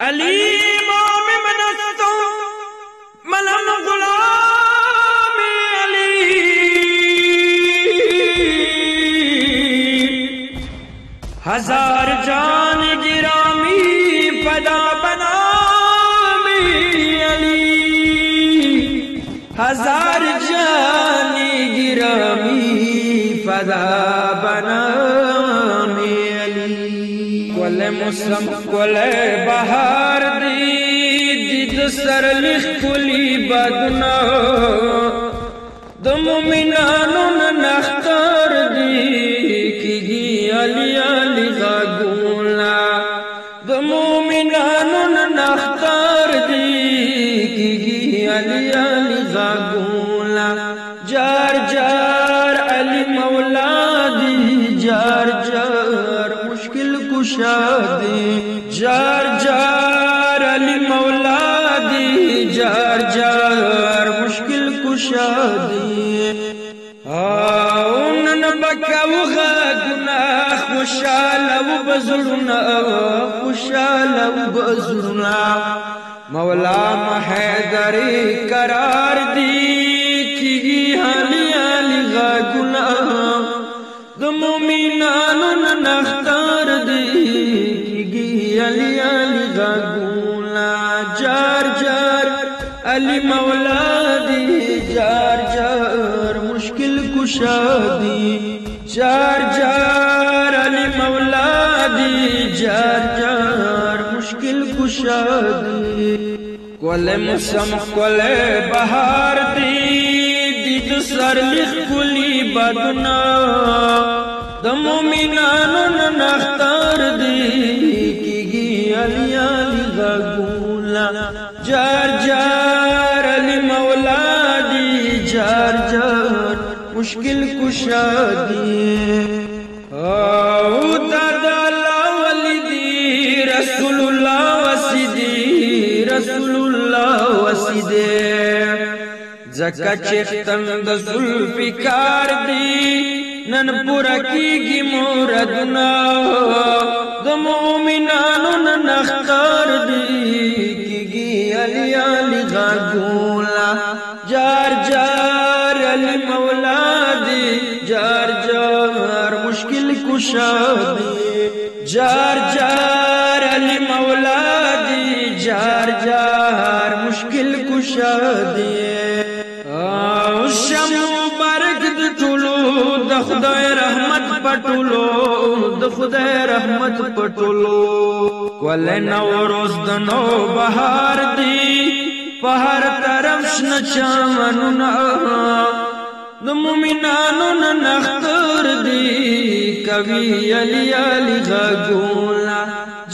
علی امام منستو ملم غلام علی ہزار جان گرامی فدا بنام علی ہزار جان گرامی فدا بنام علی گل موسم گل بہار دی دید سر لکھ کلی بدنا د مومنانو نختار دی کیږي علی علی غاګولا د مومنانو نختار دی کیږي علی علی غاګولا جار جار علی مولا دی جار جار مشکل کشا دی جار جار علی مولا دی جار جار مشکل کشا دی نن بکاو غاګنا خوشاله وبزړنا خوشاله وبزړنا مولا محیدر قرار دی کیږي علی علی غاګنا د مومنانو نختار دی کیږي علی علی غاګنا جار جار علی مولا دی جار جار مشکل کشا دی جار جار علی مولا دی جار جار مشکل کشا دی کل موسم کل بہار دی دید سر لکھ کلی بدنا د مومنانو نختار دی کیږي علی علی غاګولا جار جار علی مولا دی جار جار مشکل کشا دی او دادا اللہ ولی دی رسول اللہ وسیدی رسول اللہ وسیدی زکا چختن د ذوالفقار دی نن پورا کیږي موردنا د مومنانو نختار دی کیږي علی علی غاګولا جار جار علی مولا دی جار جار مشکل کشا دی جار جار علی مولا دی جار جار مشکل کشا دی شمو مبارک د ټولو د خدای رحمت پټولو د خدای رحمت پټولو کول نوروز د نو بهار دی په هر طرف شنه چمنونه د مومنانو نختار دی کوي علی علی غاګولا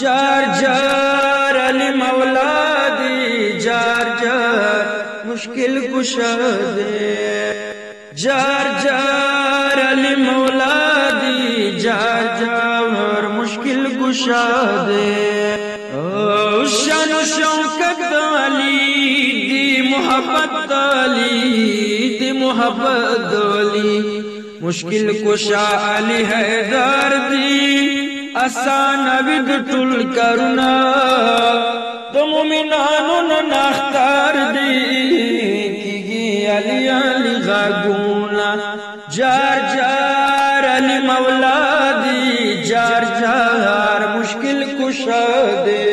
جار جار علی مولا دی جار جار مشکل کشا دی جار جار علی مولا دی جار جار مشکل کشا دی شان و شوکت علی دی محبت علی دی محبت علی مشکل کشا علی حیدر دی آسان ود ټول کرونا د مومنانو نختار دی کیږي علی علی غاګولا جار جار علی مولا دی جار جار مشکل کشا دی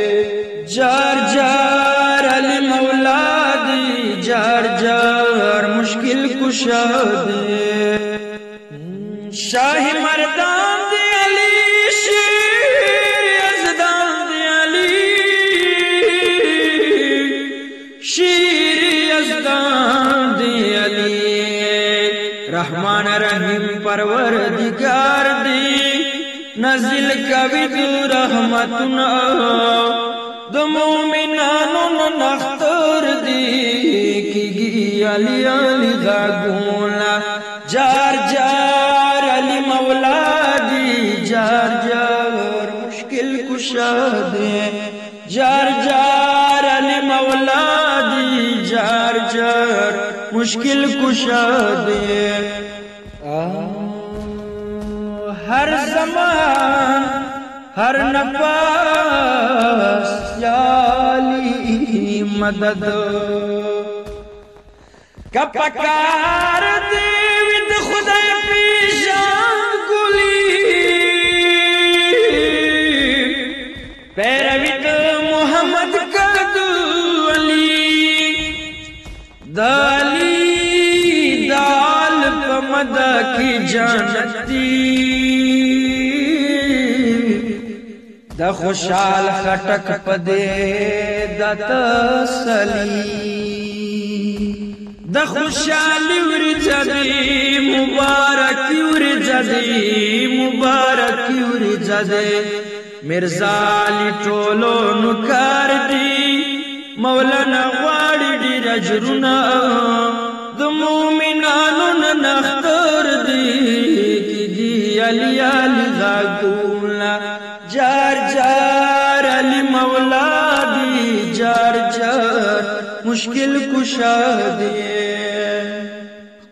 جار جار علی مولا دی جار جار مشکل کشا دی شاہ مردان دی علی شیر یزدان دی علی شیر یزدان دی علی رحمان رحیم پروردگار دی نزل کوي د رحمتنا د مومنانو نختار دی کیږي علی علی غاګولا جار جار علی مولا دی جار جار مشکل کشا دی جار جار علی مولا دی جار جار مشکل کشا دے ہر زمان ہر نفس یالی مدد کپکار دیوید خدای پیشان گلی پیروید محمد کدو علی دالی دال پمدا کی جانتی دا خوشحال خٹک پدے دا تسلی دا خوشحالی ورزا دی مبارکی ورزا دی مبارکی ورزا دی مرزا علی ټولو نکار دی مولانا غواړي ډېر اجرونه د مومنانو نه نختر دی کیږي علی علی غاګولا جار جار علی مولا دی جار جار مشکل کشا دی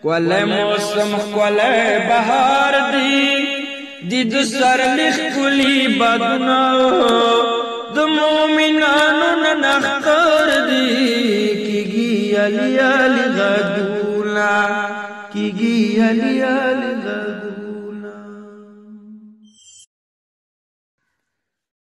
کولے موسم کولے بہار دی دید سر لخ کلی بدنا د مومنانو نختر دی کیږي علی علی غاګولا کیږي علی علی غاګولا